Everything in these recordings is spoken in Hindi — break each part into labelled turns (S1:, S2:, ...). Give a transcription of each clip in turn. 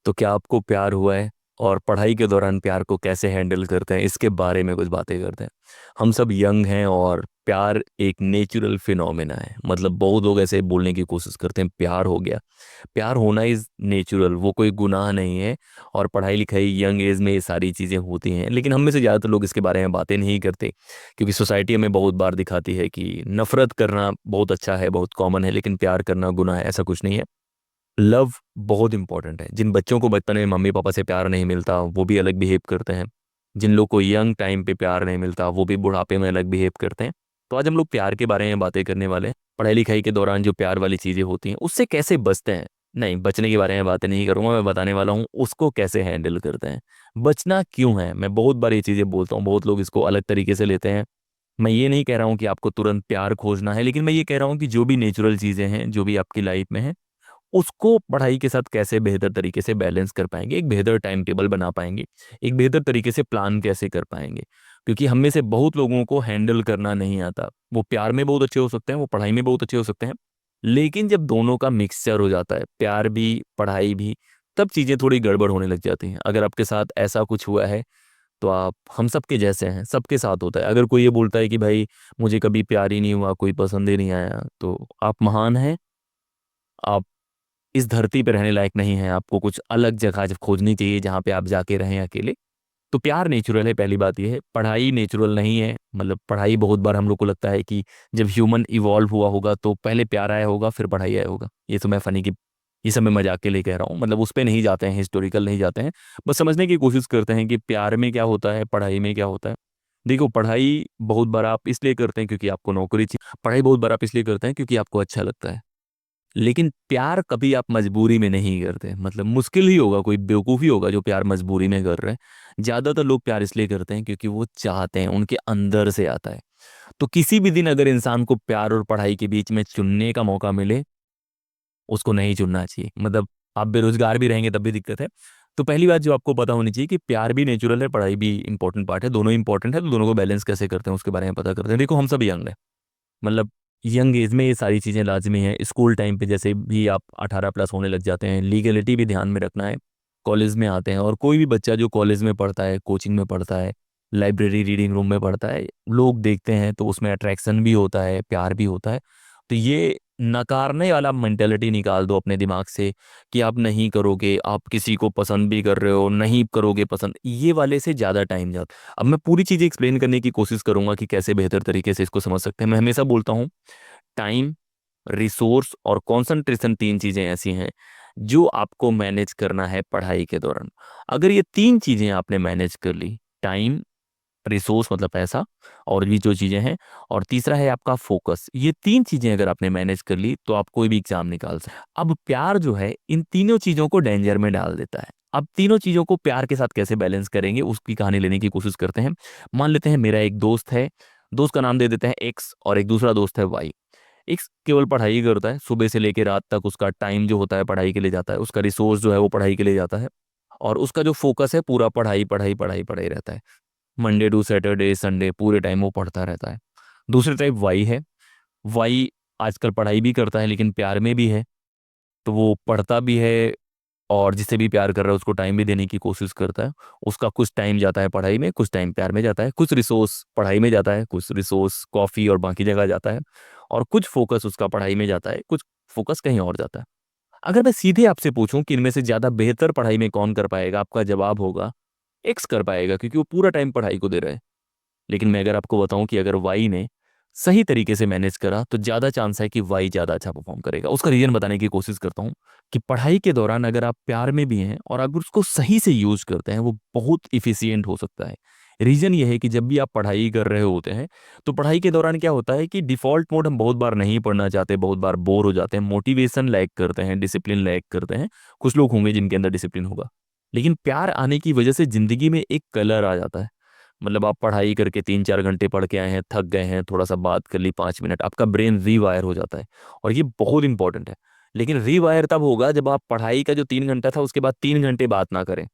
S1: तो क्या आपको प्यार हुआ है? और पढ़ाई के दौरान प्यार को कैसे हैंडल करते हैं, इसके बारे में कुछ बातें करते हैं। हम सब यंग हैं और प्यार एक नेचुरल फिनोमेना है। मतलब बहुत लोग ऐसे बोलने की कोशिश करते हैं प्यार हो गया। प्यार होना इज़ नेचुरल, वो कोई गुनाह नहीं है। और पढ़ाई लिखाई यंग एज में ये सारी चीज़ें होती हैं, लेकिन हम में से ज़्यादातर लोग इसके बारे में बातें नहीं करते, क्योंकि सोसाइटी हमें बहुत बार दिखाती है कि नफ़रत करना बहुत अच्छा है, बहुत कॉमन है, लेकिन प्यार करना गुनाह है। ऐसा कुछ नहीं है। लव बहुत इंपॉर्टेंट है। जिन बच्चों को बचपन में मम्मी पापा से प्यार नहीं मिलता वो भी अलग बिहेव करते हैं। जिन लोग को यंग टाइम पे प्यार नहीं मिलता वो भी बुढ़ापे में अलग बिहेव करते हैं। तो आज हम लोग प्यार के बारे में बातें करने वाले हैं। पढ़ाई लिखाई के दौरान जो प्यार वाली चीज़ें होती हैं उससे कैसे बचते हैं। नहीं, बचने के बारे में बातें नहीं करूंगा, मैं बताने वाला हूँ उसको कैसे हैंडल करते हैं। बचना क्यों है, मैं बहुत बार ये चीज़ें बोलता हूँ, बहुत लोग इसको अलग तरीके से लेते हैं। मैं ये नहीं कह रहा हूँ कि आपको तुरंत प्यार खोजना है, लेकिन मैं ये कह रहा हूँ कि जो भी नेचुरल चीज़ें हैं जो भी आपकी लाइफ में है उसको पढ़ाई के साथ कैसे बेहतर तरीके से बैलेंस कर पाएंगे, एक बेहतर टाइम टेबल बना पाएंगे, एक बेहतर तरीके से प्लान कैसे कर पाएंगे। क्योंकि हम में से बहुत लोगों को हैंडल करना नहीं आता। वो प्यार में बहुत अच्छे हो सकते हैं, वो पढ़ाई में बहुत अच्छे हो सकते हैं, लेकिन जब दोनों का मिक्सचर हो जाता है, प्यार भी पढ़ाई भी, तब चीज़ें थोड़ी गड़बड़ होने लग जाती हैं। अगर आपके साथ ऐसा कुछ हुआ है तो आप हम सबके जैसे हैं, सबके साथ होता है। अगर कोई ये बोलता है कि भाई मुझे कभी प्यार ही नहीं हुआ, कोई पसंद ही नहीं आया, तो आप महान हैं। आप इस धरती पे रहने लायक नहीं है। आपको कुछ अलग जगह जब खोजनी चाहिए जहाँ पे आप जाके रहें अकेले। तो प्यार नेचुरल है, पहली बात ये है। पढ़ाई नेचुरल नहीं है। मतलब पढ़ाई बहुत बार हम लोग को लगता है कि जब ह्यूमन इवॉल्व हुआ होगा तो पहले प्यार आया होगा फिर पढ़ाई आया होगा। ये तो मैं फनी की, ये सब मैं मजाक के लिए कह रहा हूँ। मतलब उस पर नहीं जाते हैं, हिस्टोरिकल नहीं जाते हैं। बस समझने की कोशिश करते हैं कि प्यार में क्या होता है, पढ़ाई में क्या होता है। देखो, पढ़ाई बहुत बार आप इसलिए करते हैं क्योंकि आपको नौकरी चाहिए। पढ़ाई बहुत बार आप इसलिए करते हैं क्योंकि आपको अच्छा लगता है। लेकिन प्यार कभी आप मजबूरी में नहीं करते। मतलब मुश्किल ही होगा, कोई बेवकूफ़ी होगा जो प्यार मजबूरी में कर रहे हैं। ज़्यादातर लोग प्यार इसलिए करते हैं क्योंकि वो चाहते हैं, उनके अंदर से आता है। तो किसी भी दिन अगर इंसान को प्यार और पढ़ाई के बीच में चुनने का मौका मिले, उसको नहीं चुनना चाहिए। मतलब आप बेरोजगार भी रहेंगे तब भी दिक्कत है। तो पहली बात जो आपको पता होनी चाहिए कि प्यार भी नेचुरल है, पढ़ाई भी इंपॉर्टेंट पार्ट है, दोनों इंपॉर्टेंट है। तो दोनों को बैलेंस कैसे करते हैं उसके बारे में पता करते हैं। देखो, हम सब यंग हैं। मतलब यंग एज में ये सारी चीज़ें लाजमी हैं। स्कूल टाइम पे जैसे भी आप 18+ होने लग जाते हैं, लीगलिटी भी ध्यान में रखना है। कॉलेज में आते हैं और कोई भी बच्चा जो कॉलेज में पढ़ता है, कोचिंग में पढ़ता है, लाइब्रेरी रीडिंग रूम में पढ़ता है, लोग देखते हैं तो उसमें अट्रैक्शन भी होता है, प्यार भी होता है। तो ये नकारने वाला मेंटेलिटी निकाल दो अपने दिमाग से कि आप नहीं करोगे, आप किसी को पसंद भी कर रहे हो, नहीं करोगे पसंद, ये वाले से ज़्यादा टाइम जाता। अब मैं पूरी चीज़ें एक्सप्लेन करने की कोशिश करूंगा कि कैसे बेहतर तरीके से इसको समझ सकते हैं। मैं हमेशा बोलता हूँ टाइम, रिसोर्स और कंसंट्रेशन, तीन चीज़ें ऐसी हैं जो आपको मैनेज करना है पढ़ाई के दौरान। अगर ये तीन चीज़ें आपने मैनेज कर ली, टाइम, रिसोर्स मतलब पैसा, और भी जो चीज़ें हैं, और तीसरा है आपका फोकस, ये तीन चीज़ें अगर आपने मैनेज कर ली तो आप कोई भी एग्जाम निकाल सकते। अब प्यार जो है इन तीनों चीज़ों को डेंजर में डाल देता है। अब तीनों चीज़ों को प्यार के साथ कैसे बैलेंस करेंगे उसकी कहानी लेने की कोशिश करते हैं। मान लेते हैं मेरा एक दोस्त है, दोस्त का नाम दे देते हैं एक्स, और एक दूसरा दोस्त है वाई। एक्स केवल पढ़ाई करता है, सुबह से लेकर रात तक उसका टाइम जो होता है पढ़ाई के लिए जाता है, उसका रिसोर्स जो है वो पढ़ाई के लिए जाता है, और उसका जो फोकस है पूरा पढ़ाई पढ़ाई पढ़ाई पढ़ाई रहता है। मंडे टू सैटरडे संडे पूरे टाइम वो पढ़ता रहता है। दूसरी टाइप वाई है। वाई आजकल पढ़ाई भी करता है लेकिन प्यार में भी है। तो वो पढ़ता भी है और जिससे भी प्यार कर रहा है उसको टाइम भी देने की कोशिश करता है। उसका कुछ टाइम जाता है पढ़ाई में, कुछ टाइम प्यार में जाता है, कुछ रिसोर्स पढ़ाई में जाता है, कुछ रिसोर्स कॉफ़ी और बाकी जगह जाता है, और कुछ फोकस उसका पढ़ाई में जाता है, कुछ फोकस कहीं और जाता है। अगर मैं सीधे आपसे पूछूं कि इनमें से ज़्यादा बेहतर पढ़ाई में कौन कर पाएगा, आपका जवाब होगा एक्स कर पाएगा, क्योंकि वो पूरा टाइम पढ़ाई को दे रहा है। लेकिन मैं अगर आपको बताऊं कि अगर वाई ने सही तरीके से मैनेज करा तो ज़्यादा चांस है कि वाई ज़्यादा अच्छा परफॉर्म करेगा। उसका रीज़न बताने की कोशिश करता हूं कि पढ़ाई के दौरान अगर आप प्यार में भी हैं और अगर उसको सही से यूज़ करते हैं, वो बहुत इफ़िशियंट हो सकता है। रीज़न ये है कि जब भी आप पढ़ाई कर रहे होते हैं तो पढ़ाई के दौरान क्या होता है कि डिफ़ॉल्ट मोड हम बहुत बार नहीं पढ़ना चाहते, बहुत बार बोर हो जाते हैं, मोटिवेशन लैक करते हैं, डिसिप्लिन लैक करते हैं। कुछ लोग होंगे जिनके अंदर डिसिप्लिन होगा, लेकिन प्यार आने की वजह से ज़िंदगी में एक कलर आ जाता है। मतलब आप पढ़ाई करके 3-4 घंटे पढ़ के आए हैं, थक गए हैं, थोड़ा सा बात कर ली 5 मिनट, आपका ब्रेन रीवायर हो जाता है। और ये बहुत इंपॉर्टेंट है। लेकिन रीवायर तब होगा जब आप पढ़ाई का जो 3 घंटा था उसके बाद 3 घंटे बात ना करें।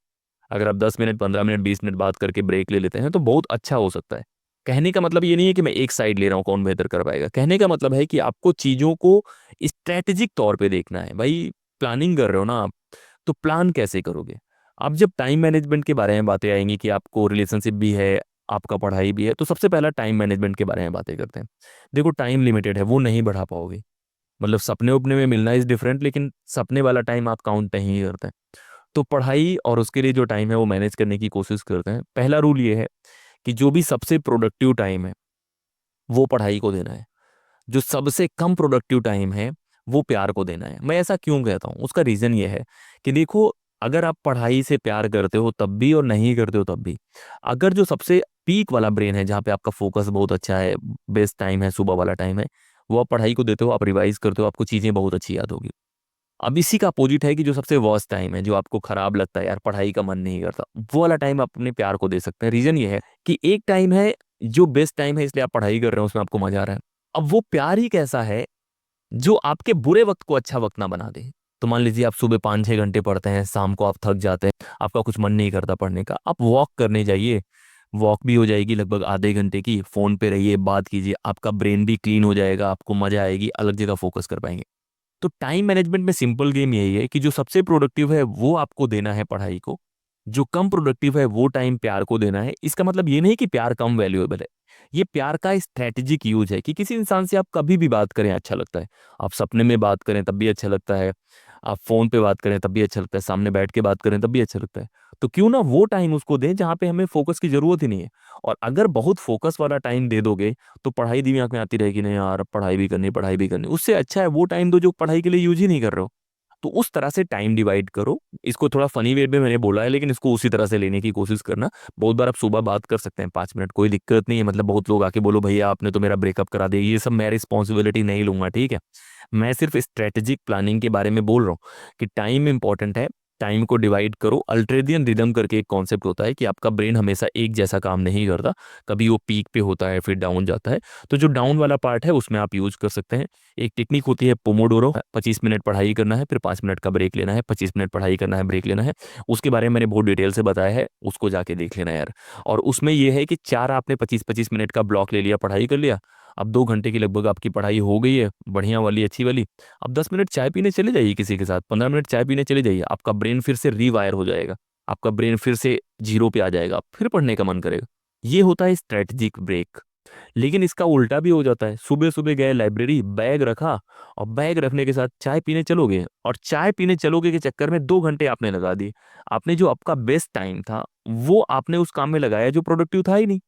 S1: अगर आप 10 मिनट, 15 मिनट, 20 मिनट बात करके ब्रेक ले लेते हैं तो बहुत अच्छा हो सकता है। कहने का मतलब ये नहीं है कि मैं एक साइड ले रहा हूँ कौन बेहतर कर पाएगा। कहने का मतलब है कि आपको चीज़ों को स्ट्रैटेजिक तौर पे देखना है। भाई प्लानिंग कर रहे हो ना आप, तो प्लान कैसे करोगे? अब जब टाइम मैनेजमेंट के बारे में बातें आएंगी कि आपको रिलेशनशिप भी है, आपका पढ़ाई भी है, तो सबसे पहला टाइम मैनेजमेंट के बारे में बातें करते हैं। देखो टाइम लिमिटेड है, वो नहीं बढ़ा पाओगे। मतलब सपने उपने में मिलना इज डिफरेंट, लेकिन सपने वाला टाइम आप काउंट नहीं करते हैं। तो पढ़ाई और उसके लिए जो टाइम है वो मैनेज करने की कोशिश करते हैं। पहला रूल ये है कि जो भी सबसे प्रोडक्टिव टाइम है वो पढ़ाई को देना है। जो सबसे कम प्रोडक्टिव टाइम है वो प्यार को देना है। मैं ऐसा क्यों कहता हूँ, उसका रीज़न ये है कि देखो, अगर आप पढ़ाई से प्यार करते हो तब भी और नहीं करते हो तब भी, अगर जो सबसे पीक वाला ब्रेन है, जहाँ पे आपका फोकस बहुत अच्छा है, बेस्ट टाइम है, सुबह वाला टाइम है, वो आप पढ़ाई को देते हो, आप रिवाइज करते हो, आपको चीज़ें बहुत अच्छी याद होगी। अब इसी का अपोजिट है कि जो सबसे वर्स्ट टाइम है, जो आपको खराब लगता है, यार पढ़ाई का मन नहीं करता, वो वाला टाइम आप अपने प्यार को दे सकते हैं। रीजन ये है कि एक टाइम है जो बेस्ट टाइम है, इसलिए आप पढ़ाई कर रहे हो, उसमें आपको मजा आ रहा है। अब वो प्यार ही कैसा है जो आपके बुरे वक्त को अच्छा वक्त ना बना दे। तो मान लीजिए आप सुबह 5-6 घंटे पढ़ते हैं, शाम को आप थक जाते हैं, आपका कुछ मन नहीं करता पढ़ने का, आप वॉक करने जाइए। वॉक भी हो जाएगी लगभग आधे घंटे की, फोन पे रहिए, बात कीजिए, आपका ब्रेन भी क्लीन हो जाएगा, आपको मजा आएगी, अलग जगह फोकस कर पाएंगे। तो टाइम मैनेजमेंट में सिंपल गेम यही है कि जो सबसे प्रोडक्टिव है वो आपको देना है पढ़ाई को, जो कम प्रोडक्टिव है वो टाइम प्यार को देना है। इसका मतलब ये नहीं कि प्यार कम वैल्यूएबल है, ये प्यार का स्ट्रेटेजिक यूज है कि किसी इंसान से आप कभी भी बात करें अच्छा लगता है, आप सपने में बात करें तब भी अच्छा लगता है, आप फोन पे बात करें तब भी अच्छा लगता है, सामने बैठ के बात करें तब भी अच्छा लगता है। तो क्यों ना वो टाइम उसको दें जहाँ पे हमें फोकस की जरूरत ही नहीं है। और अगर बहुत फोकस वाला टाइम दे दोगे तो पढ़ाई दिमाग में आती रहेगी, नहीं यार पढ़ाई भी करनी, पढ़ाई भी करनी। उससे अच्छा है वो टाइम दो जो पढ़ाई के लिए यूज ही नहीं कर रहे हो। तो उस तरह से टाइम डिवाइड करो। इसको थोड़ा फनी वे में मैंने बोला है, लेकिन इसको उसी तरह से लेने की कोशिश करना। बहुत बार आप सुबह बात कर सकते हैं 5 मिनट, कोई दिक्कत नहीं है। मतलब बहुत लोग आके बोलो भैया आपने तो मेरा ब्रेकअप करा दिया, ये सब मैं रिस्पॉन्सिबिलिटी नहीं लूंगा, ठीक है। मैं सिर्फ स्ट्रेटेजिक प्लानिंग के बारे में बोल रहा हूँ कि टाइम इंपॉर्टेंट है, टाइम को डिवाइड करो। अल्ट्रेडियन रिदम करके एक कॉन्सेप्ट होता है कि आपका ब्रेन हमेशा एक जैसा काम नहीं करता, कभी वो पीक पे होता है फिर डाउन जाता है। तो जो डाउन वाला पार्ट है उसमें आप यूज कर सकते हैं। एक टेक्निक होती है पोमोडोरो, 25 मिनट पढ़ाई करना है, फिर 5 मिनट का ब्रेक लेना है, 25 मिनट पढ़ाई करना है, ब्रेक लेना है। उसके बारे में मैंने बहुत डिटेल से बताया है, उसको जाके देख लेना यार। और उसमें यह है कि चार आपने 25-25 मिनट का ब्लॉक ले लिया, पढ़ाई कर लिया, अब 2 घंटे की लगभग आपकी पढ़ाई हो गई है, बढ़िया वाली अच्छी वाली। अब 10 मिनट चाय पीने चले जाइए किसी के साथ, 15 मिनट चाय पीने चले जाइए, आपका ब्रेन फिर से रीवायर हो जाएगा, आपका ब्रेन फिर से जीरो पे आ जाएगा, फिर पढ़ने का मन करेगा। ये होता है स्ट्रेटजिक ब्रेक। लेकिन इसका उल्टा भी हो जाता है, सुबह सुबह गए लाइब्रेरी, बैग रखा, और बैग रखने के साथ चाय पीने चलोगे, और चाय पीने चलोगे के चक्कर में 2 घंटे आपने लगा दिए। आपने जो आपका बेस्ट टाइम था वो आपने उस काम में लगाया जो प्रोडक्टिव था ही नहीं।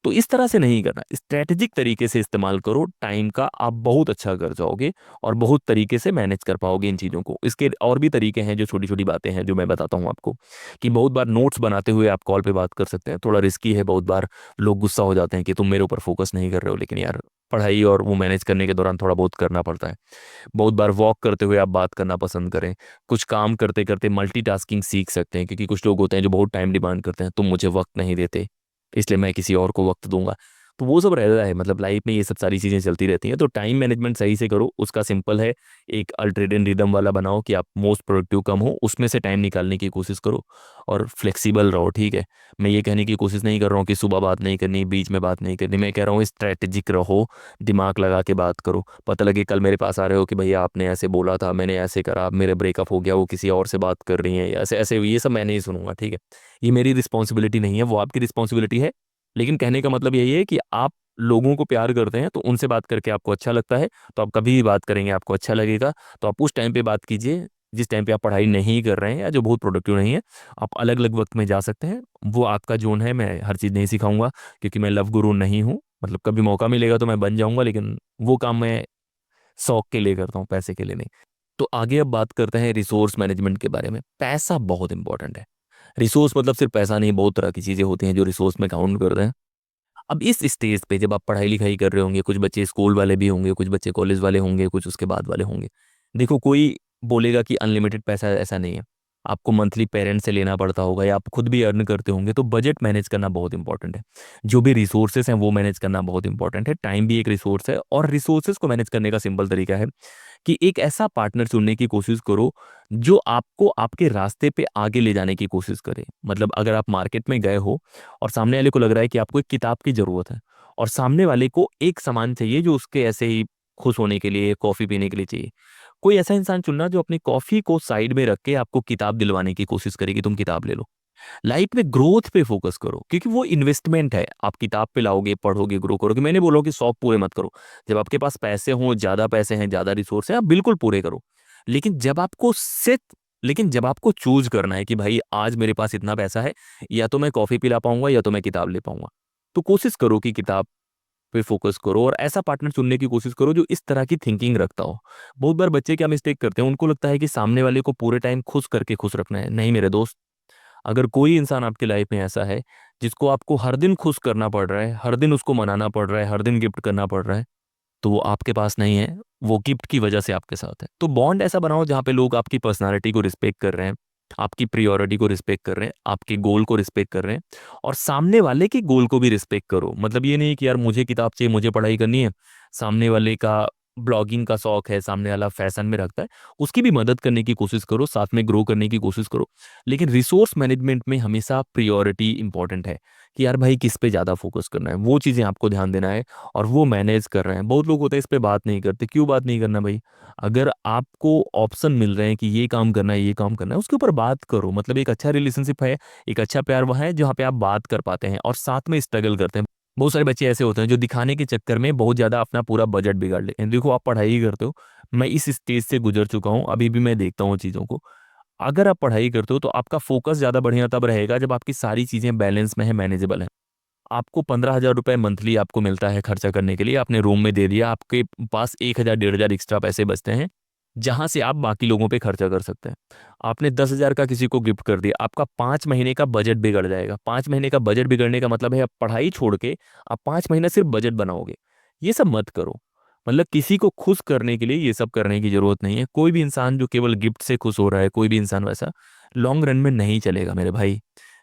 S1: तो इस तरह से नहीं करना, स्ट्रैटेजिक तरीके से इस्तेमाल करो टाइम का, आप बहुत अच्छा कर जाओगे और बहुत तरीके से मैनेज कर पाओगे इन चीज़ों को। इसके और भी तरीके हैं, जो छोटी छोटी बातें हैं जो मैं बताता हूँ आपको, कि बहुत बार नोट्स बनाते हुए आप कॉल पे बात कर सकते हैं। थोड़ा रिस्की है, बहुत बार लोग गुस्सा हो जाते हैं कि तुम मेरे ऊपर फोकस नहीं कर रहे हो, लेकिन यार पढ़ाई और वो मैनेज करने के दौरान थोड़ा बहुत करना पड़ता है। बहुत बार वॉक करते हुए आप बात करना पसंद करें। कुछ काम करते करते मल्टीटास्किंग सीख सकते हैं, क्योंकि कुछ लोग होते हैं जो बहुत टाइम डिमांड करते हैं, तुम मुझे वक्त नहीं देते इसलिए मैं किसी और को वक्त दूंगा। तो वो सब रहता है, मतलब लाइफ में ये सब सारी चीज़ें चलती रहती हैं। तो टाइम मैनेजमेंट सही से करो, उसका सिंपल है, एक अल्टरनेट रिदम वाला बनाओ कि आप मोस्ट प्रोडक्टिव कम हो, उसमें से टाइम निकालने की कोशिश करो, और फ्लेक्सिबल रहो, ठीक है। मैं ये कहने की कोशिश नहीं कर रहा हूँ कि सुबह बात नहीं करनी, बीच में बात नहीं करनी, मैं कह रहा हूँ स्ट्रैटेजिक रहो, दिमाग लगा के बात करो। पता लगे कल मेरे पास आ रहे हो कि भैया आपने ऐसे बोला था, मैंने ऐसे करा, मेरे ब्रेकअप हो गया, वो किसी और से बात कर रही है, ऐसे ऐसे, ये सब मैं नहीं सुनूंगा, ठीक है। ये मेरी रिस्पॉन्सिबिलिटी नहीं है, वो आपकी रिस्पॉन्सिबिलिटी है। लेकिन कहने का मतलब यही है कि आप लोगों को प्यार करते हैं तो उनसे बात करके आपको अच्छा लगता है, तो आप कभी भी बात करेंगे आपको अच्छा लगेगा। तो आप उस टाइम पे बात कीजिए जिस टाइम पे आप पढ़ाई नहीं कर रहे हैं या जो बहुत प्रोडक्टिव नहीं है। आप अलग अलग वक्त में जा सकते हैं, वो आपका जोन है। मैं हर चीज़ नहीं सिखाऊंगा क्योंकि मैं लव गुरु नहीं हूँ। मतलब कभी मौका मिलेगा तो मैं बन जाऊंगा, लेकिन वो काम मैं शौक के लिए करता हूँ, पैसे के लिए नहीं। तो आगे अब बात करते हैं रिसोर्स मैनेजमेंट के बारे में। पैसा बहुत इंपॉर्टेंट है। रिसोर्स मतलब सिर्फ पैसा नहीं, बहुत तरह की चीज़ें होती हैं जो रिसोर्स में काउंट करते हैं। अब इस स्टेज पे जब आप पढ़ाई लिखाई कर रहे होंगे, कुछ बच्चे स्कूल वाले भी होंगे, कुछ बच्चे कॉलेज वाले होंगे, कुछ उसके बाद वाले होंगे। देखो कोई बोलेगा कि अनलिमिटेड पैसा, ऐसा नहीं है। आपको मंथली पेरेंट्स से लेना पड़ता होगा या आप खुद भी अर्न करते होंगे, तो बजट मैनेज करना बहुत इंपॉर्टेंट है। जो भी रिसोर्सेस हैं वो मैनेज करना बहुत इंपॉर्टेंट है। टाइम भी एक रिसोर्स है, और रिसोर्सेज को मैनेज करने का सिंपल तरीका है कि एक ऐसा पार्टनर चुनने की कोशिश करो जो आपको आपके रास्ते पे आगे ले जाने की कोशिश करे। मतलब अगर आप मार्केट में गए हो और सामने वाले को लग रहा है कि आपको एक किताब की ज़रूरत है, और सामने वाले को एक सामान चाहिए जो उसके ऐसे ही खुश होने के लिए, कॉफ़ी पीने के लिए चाहिए, कोई ऐसा इंसान चुनना जो अपनी कॉफी को साइड में रख के आपको किताब दिलवाने की कोशिश करे कि तुम किताब ले लो। लाइफ में ग्रोथ पे फोकस करो, क्योंकि वो इन्वेस्टमेंट है। आप किताब पे लाओगे, पढ़ोगे, ग्रो करोगे। मैंने बोला कि शौक पूरे मत करो। जब आपके पास पैसे हों, ज्यादा पैसे हैं, ज्यादा रिसोर्स है, आप बिल्कुल पूरे करो। लेकिन जब आपको सिर्फ लेकिन जब आपको चूज करना है कि भाई आज मेरे पास इतना पैसा है, या तो मैं कॉफी पिला पाऊंगा या तो मैं किताब ले पाऊंगा, तो कोशिश करो कि किताब पे फोकस करो, और ऐसा पार्टनर चुनने की कोशिश करो जो इस तरह की थिंकिंग रखता हो। बहुत बार बच्चे क्या मिस्टेक करते हैं, उनको लगता है कि सामने वाले को पूरे टाइम खुश करके खुश रखना है। नहीं मेरे दोस्त, अगर कोई इंसान आपकी लाइफ में ऐसा है जिसको आपको हर दिन खुश करना पड़ रहा है, हर दिन उसको मनाना पड़ रहा है, हर दिन गिफ्ट करना पड़ रहा है, तो वो आपके पास नहीं है, वो गिफ्ट की वजह से आपके साथ है। तो बॉन्ड ऐसा बनाओ जहाँ पे लोग आपकी पर्सनालिटी को रिस्पेक्ट कर रहे हैं, आपकी प्रियोरिटी को रिस्पेक्ट कर रहे हैं, आपके गोल को रिस्पेक्ट कर रहे हैं, और सामने वाले के गोल को भी रिस्पेक्ट करो। मतलब ये नहीं कि यार मुझे किताब चाहिए, मुझे पढ़ाई करनी है, सामने वाले का ब्लॉगिंग का शौक है, सामने वाला फैशन में रखता है, उसकी भी मदद करने की कोशिश करो, साथ में ग्रो करने की कोशिश करो। लेकिन रिसोर्स मैनेजमेंट में हमेशा प्रियोरिटी इंपॉर्टेंट है, कि यार भाई किस पे ज़्यादा फोकस करना है, वो चीज़ें आपको ध्यान देना है, और वो मैनेज कर रहे हैं। बहुत लोग होते हैं इस पे बात नहीं करते। क्यों बात नहीं करना भाई? अगर आपको ऑप्शन मिल रहे हैं कि ये काम करना है, ये काम करना है, उसके ऊपर बात करो। मतलब एक अच्छा रिलेशनशिप है, एक अच्छा प्यार वह है जहाँ पे आप बात कर पाते हैं और साथ में स्ट्रगल करते हैं। बहुत सारे बच्चे ऐसे होते हैं जो दिखाने के चक्कर में बहुत ज़्यादा अपना पूरा बजट बिगाड़ लेते हैं। देखो आप पढ़ाई ही करते हो, मैं इस स्टेज से गुजर चुका हूँ, अभी भी मैं देखता हूँ चीज़ों को। अगर आप पढ़ाई करते हो तो आपका फोकस ज़्यादा बढ़िया तब रहेगा जब आपकी सारी चीज़ें बैलेंस में है, मैनेजेबल है। आपको 15,000 रुपये मंथली आपको मिलता है खर्चा करने के लिए, आपने रूम में दे दिया, आपके पास 1,000 1,500 एक्स्ट्रा पैसे बचते हैं, जहां से आप बाकी लोगों पे खर्चा कर सकते हैं। आपने 10,000 का किसी को गिफ्ट कर दिया, आपका 5 महीने का बजट बिगड़ जाएगा। 5 महीने का बजट बिगड़ने का मतलब है आप पढ़ाई छोड़ के आप 5 महीना सिर्फ बजट बनाओगे। ये सब मत करो। मतलब किसी को खुश करने के लिए ये सब करने की जरूरत नहीं है। कोई भी इंसान जो केवल गिफ्ट से खुश हो रहा है, कोई भी इंसान वैसा लॉन्ग रन में नहीं चलेगा मेरे भाई।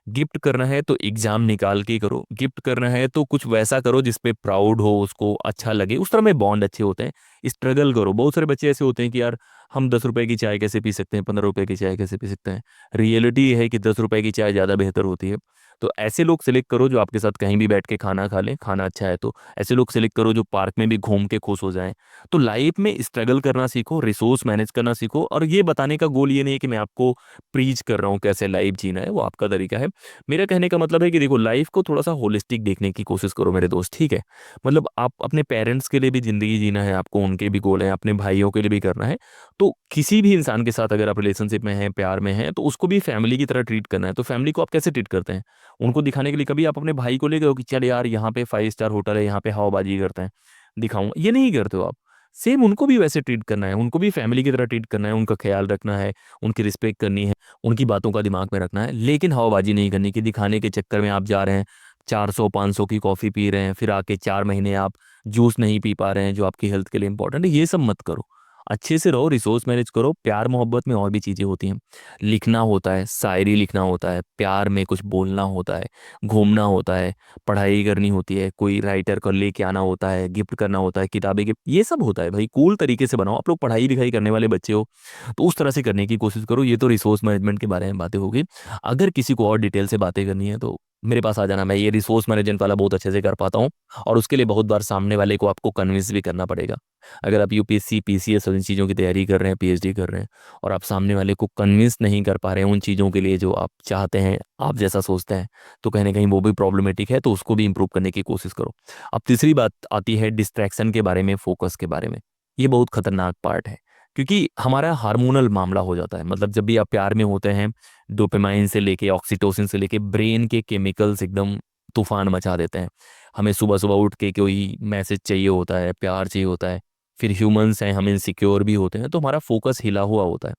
S1: गिफ्ट करना है तो एग्जाम निकाल के करो, गिफ्ट करना है तो कुछ वैसा करो जिसपे प्राउड हो, उसको अच्छा लगे, उस तरह में बॉन्ड अच्छे होते हैं। स्ट्रगल करो। बहुत सारे बच्चे ऐसे होते हैं कि यार हम 10 रुपए की चाय कैसे पी सकते हैं, 15 रुपए की चाय कैसे पी सकते हैं। रियलिटी ये है कि 10 रुपए की चाय ज़्यादा बेहतर होती है। तो ऐसे लोग सिलेक्ट करो जो आपके साथ कहीं भी बैठ के खाना खा लें, खाना अच्छा है तो। ऐसे लोग सिलेक्ट करो जो पार्क में भी घूम के खुश हो जाएं। तो लाइफ में स्ट्रगल करना सीखो, रिसोर्स मैनेज करना सीखो। और ये बताने का गोल ये नहीं है कि मैं आपको प्रीच कर रहा हूँ कैसे लाइफ जीना है, वो आपका तरीका है। मेरा कहने का मतलब है कि देखो लाइफ को थोड़ा सा होलिस्टिक देखने की कोशिश करो मेरे दोस्त, ठीक है? मतलब आप अपने पेरेंट्स के लिए भी जिंदगी जीना है, आपको उनके भी गोल हैं, अपने भाइयों के लिए भी करना है। तो किसी भी इंसान के साथ अगर आप रिलेशनशिप में हैं, प्यार में हैं, तो उसको भी फैमिली की तरह ट्रीट करना है। तो फैमिली को आप कैसे ट्रीट करते हैं? उनको दिखाने के लिए कभी आप अपने भाई को ले गए हो कि चल यार यहाँ पे 5 स्टार होटल है, यहाँ पे हवाबाजी करते हैं, दिखाऊंगा? ये नहीं करते हो आप। सेम उनको भी वैसे ट्रीट करना है, उनको भी फैमिली की तरह ट्रीट करना है, उनका ख्याल रखना है, उनकी रिस्पेक्ट करनी है, उनकी बातों का दिमाग में रखना है। लेकिन हवाबाजी नहीं करनी कि दिखाने के चक्कर में आप जा रहे हैं 400 500 की कॉफ़ी पी रहे हैं, फिर आके 4 महीने आप जूस नहीं पी पा रहे हैं जो आपकी हेल्थ के लिए इंपॉर्टेंट है। ये सब मत करो। अच्छे से रहो, रिसोर्स मैनेज करो। प्यार मोहब्बत में और भी चीज़ें होती हैं। लिखना होता है, शायरी लिखना होता है, प्यार में कुछ बोलना होता है, घूमना होता है, पढ़ाई करनी होती है, कोई राइटर को लेके आना होता है, गिफ्ट करना होता है, किताबें गिफ्ट, ये सब होता है भाई। कूल तरीके से बनाओ। आप लोग पढ़ाई लिखाई करने वाले बच्चे हो तो उस तरह से करने की कोशिश करो। ये तो रिसोर्स मैनेजमेंट के बारे में बातें होगी। अगर किसी को और डिटेल से बातें करनी है तो मेरे पास आ जाना। मैं ये रिसोर्स मैनेजमेंट वाला बहुत अच्छे से कर पाता हूँ, और उसके लिए बहुत बार सामने वाले को आपको कन्विंस भी करना पड़ेगा। अगर आप यूपीएससी पीसीएस और इन चीज़ों की तैयारी कर रहे हैं, पीएचडी कर रहे हैं, और आप सामने वाले को कन्विंस नहीं कर पा रहे हैं उन चीज़ों के लिए जो आप चाहते हैं, आप जैसा सोचते हैं, तो कहीं ना कहीं वो भी प्रॉब्लमेटिक है। तो उसको भी इंप्रूव करने की कोशिश करो। अब तीसरी बात आती है डिस्ट्रैक्शन के बारे में, फोकस के बारे में। ये बहुत खतरनाक पार्ट है, क्योंकि हमारा हार्मोनल मामला हो जाता है। मतलब जब भी आप प्यार में होते हैं, डोपामाइन से लेके ऑक्सीटोसिन से लेके ब्रेन के केमिकल्स एकदम तूफान मचा देते हैं। हमें सुबह सुबह उठ के कोई मैसेज चाहिए होता है, प्यार चाहिए होता है। फिर ह्यूमंस हैं, हम इनसिक्योर भी होते हैं, तो हमारा फोकस हिला हुआ होता है।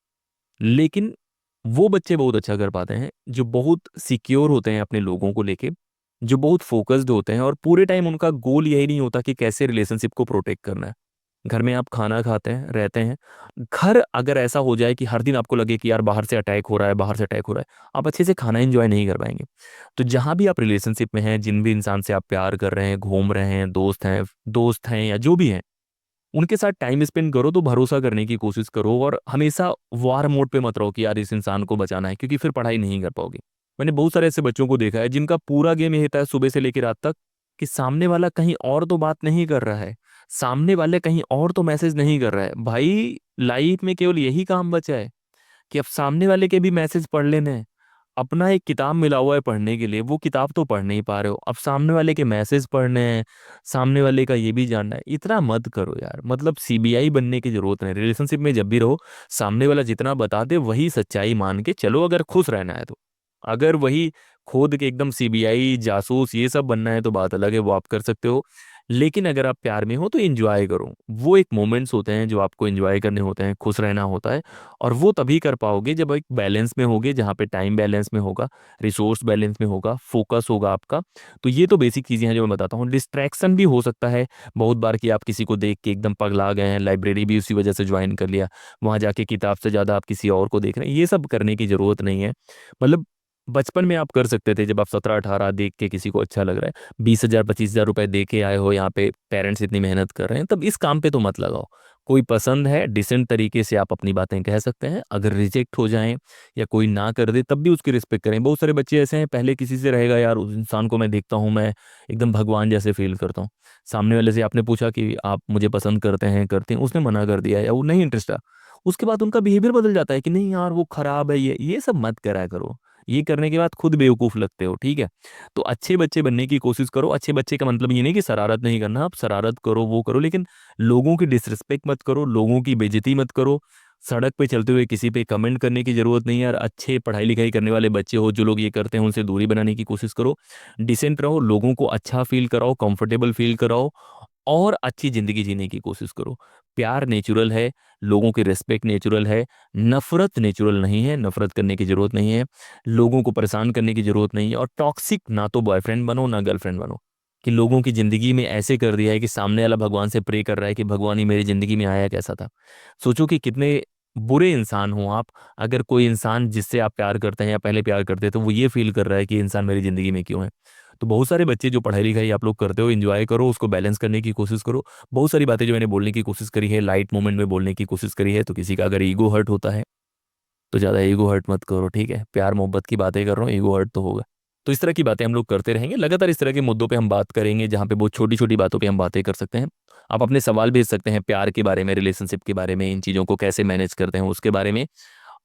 S1: लेकिन वो बच्चे बहुत अच्छा कर पाते हैं जो बहुत सिक्योर होते हैं अपने लोगों को लेके, जो बहुत फोकस्ड होते हैं, और पूरे टाइम उनका गोल यही नहीं होता कि कैसे रिलेशनशिप को प्रोटेक्ट करना है। घर में आप खाना खाते हैं, रहते हैं। घर अगर ऐसा हो जाए कि हर दिन आपको लगे कि यार बाहर से अटैक हो रहा है, बाहर से अटैक हो रहा है, आप अच्छे से खाना एंजॉय नहीं कर पाएंगे। तो जहां भी आप रिलेशनशिप में हैं, जिन भी इंसान से आप प्यार कर रहे हैं, घूम रहे हैं, दोस्त हैं या जो भी हैं, उनके साथ टाइम स्पेंड करो। तो भरोसा करने की कोशिश करो, और हमेशा वार मोड पे मत रहो कि यार इस इंसान को बचाना है, क्योंकि फिर पढ़ाई नहीं कर पाओगे। मैंने बहुत सारे ऐसे बच्चों को देखा है जिनका पूरा गेम ये होता है सुबह से लेकर रात तक, कि सामने वाला कहीं और तो बात नहीं कर रहा है, सामने वाले कहीं और तो मैसेज नहीं कर रहा है भाई। लाइफ में केवल यही काम बचा है कि अब सामने वाले के भी मैसेज पढ़ लेने हैं। अपना एक किताब मिला हुआ है पढ़ने के लिए, वो किताब तो पढ़ नहीं पा रहे हो, अब सामने वाले के मैसेज पढ़ने हैं, सामने वाले का ये भी जानना है। इतना मत करो यार, मतलब सीबीआई बनने की जरूरत नहीं। रिलेशनशिप में जब भी रहो, सामने वाला जितना बता दे वही सच्चाई मान के चलो, अगर खुश रहना है तो। अगर वही खोद के एकदम सीबीआई जासूस ये सब बनना है तो बात अलग है, वो आप कर सकते हो। लेकिन अगर आप प्यार में हो तो एंजॉय करो। वो एक मोमेंट्स होते हैं जो आपको एंजॉय करने होते हैं, खुश रहना होता है। और वो तभी कर पाओगे जब एक बैलेंस में होगे, जहाँ पे टाइम बैलेंस में होगा, रिसोर्स बैलेंस में होगा, फोकस होगा आपका। तो ये तो बेसिक चीज़ें हैं जो मैं बताता हूँ। डिस्ट्रैक्शन भी हो सकता है बहुत बार कि आप किसी को देख के एकदम पगला गए हैं, लाइब्रेरी भी उसी वजह से ज्वाइन कर लिया, वहाँ जाके किताब से ज़्यादा आप किसी और को देख रहे हैं। ये सब करने की ज़रूरत नहीं है। मतलब बचपन में आप कर सकते थे, जब आप 17-18 देख के किसी को अच्छा लग रहा है, 20,000 25,000 रुपए दे के आए हो, यहाँ पे पेरेंट्स इतनी मेहनत कर रहे हैं, तब इस काम पे तो मत लगाओ। कोई पसंद है, डिसेंट तरीके से आप अपनी बातें कह सकते हैं। अगर रिजेक्ट हो जाएं या कोई ना कर दे तब भी उसकी रिस्पेक्ट करें। बहुत सारे बच्चे ऐसे हैं, पहले किसी से रहेगा यार, उस इंसान को मैं देखता हूँ, मैं एकदम भगवान जैसे फील करता हूँ। सामने वाले से आपने पूछा कि आप मुझे पसंद करते हैं, करते हैं, उसने मना कर दिया या वो नहीं इंटरेस्ट है, उसके बाद उनका बिहेवियर बदल जाता है कि नहीं यार वो खराब है, ये सब मत करा करो। ये करने के बाद खुद बेवकूफ लगते हो, ठीक है। तो अच्छे बच्चे बनने की कोशिश करो। अच्छे बच्चे का मतलब ये नहीं कि शरारत नहीं करना, आप शरारत करो, वो करो, लेकिन लोगों की डिसरिस्पेक्ट मत करो, लोगों की बेइज्जती मत करो। सड़क पे चलते हुए किसी पे कमेंट करने की जरूरत नहीं है यार। अच्छे पढ़ाई लिखाई करने वाले बच्चे हो, जो लोग ये करते हैं उनसे दूरी बनाने की कोशिश करो। डिसेंट रहो, लोगों को अच्छा फील कराओ, कंफर्टेबल फील कराओ, और अच्छी जिंदगी जीने की कोशिश करो। प्यार नेचुरल है, लोगों की रिस्पेक्ट नेचुरल है, नफरत नेचुरल नहीं है। नफरत करने की जरूरत नहीं है, लोगों को परेशान करने की जरूरत नहीं है। और टॉक्सिक ना तो बॉयफ्रेंड बनो ना गर्लफ्रेंड बनो, कि लोगों की जिंदगी में ऐसे कर दिया है कि सामने वाला भगवान से प्रे कर रहा है कि भगवान ही मेरी जिंदगी में आया कैसा था। सोचो कि कितने बुरे इंसान हो आप, अगर कोई इंसान जिससे आप प्यार करते हैं या पहले प्यार करते हैं तो वो ये फील कर रहा है कि ये इंसान मेरी जिंदगी में क्यों है। तो बहुत सारे बच्चे जो पढ़ाई लिखाई आप लोग करते हो, एंजॉय करो, उसको बैलेंस करने की कोशिश करो। बहुत सारी बातें जो मैंने बोलने की कोशिश करी है, लाइट मोमेंट में बोलने की कोशिश करी है। तो किसी का अगर ईगो हर्ट होता है तो ज़्यादा ईगो हर्ट मत करो, ठीक है। प्यार मोहब्बत की बातें कर रहा हूँ, ईगो हर्ट तो होगा। तो इस तरह की बातें हम लोग करते रहेंगे लगातार। इस तरह के मुद्दों पे हम बात करेंगे जहाँ पे बहुत छोटी छोटी बातों पे हम बातें कर सकते हैं। आप अपने सवाल भेज सकते हैं प्यार के बारे में, रिलेशनशिप के बारे में, इन चीज़ों को कैसे मैनेज करते हैं उसके बारे में।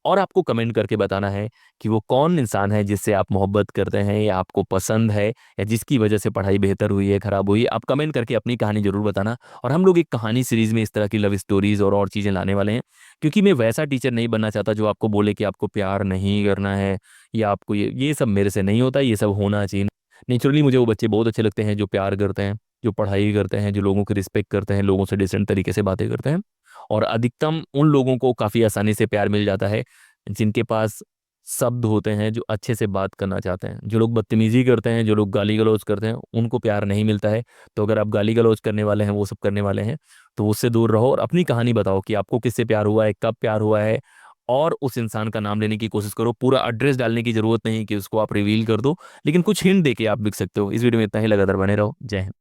S1: और आपको कमेंट करके बताना है कि वो कौन इंसान है जिससे आप मोहब्बत करते हैं या आपको पसंद है, या जिसकी वजह से पढ़ाई बेहतर हुई है, खराब हुई है। आप कमेंट करके अपनी कहानी जरूर बताना। और हम लोग एक कहानी सीरीज में इस तरह की लव स्टोरीज और चीज़ें लाने वाले हैं, क्योंकि मैं वैसा टीचर नहीं बनना चाहता जो आपको बोले कि आपको प्यार नहीं करना है, या आपको ये सब मेरे से नहीं होता, ये सब होना चाहिए। नेचुरली मुझे वो बच्चे बहुत अच्छे लगते हैं जो प्यार करते हैं, जो पढ़ाई करते हैं, जो लोगों की रिस्पेक्ट करते हैं, लोगों से डिसेंट तरीके से बातें करते हैं। और अधिकतम उन लोगों को काफ़ी आसानी से प्यार मिल जाता है जिनके पास शब्द होते हैं, जो अच्छे से बात करना चाहते हैं। जो लोग बदतमीजी करते हैं, जो लोग गाली गलौज करते हैं, उनको प्यार नहीं मिलता है। तो अगर आप गाली गलौज करने वाले हैं, वो सब करने वाले हैं, तो उससे दूर रहो और अपनी कहानी बताओ कि आपको किससे प्यार हुआ है, कब प्यार हुआ है। और उस इंसान का नाम लेने की कोशिश करो। पूरा एड्रेस डालने की जरूरत नहीं कि उसको आप रिवील कर दो, लेकिन कुछ हिंट दे के आप बिक सकते हो। इस वीडियो में इतना ही, लगातार बने रहो। जय हिंद।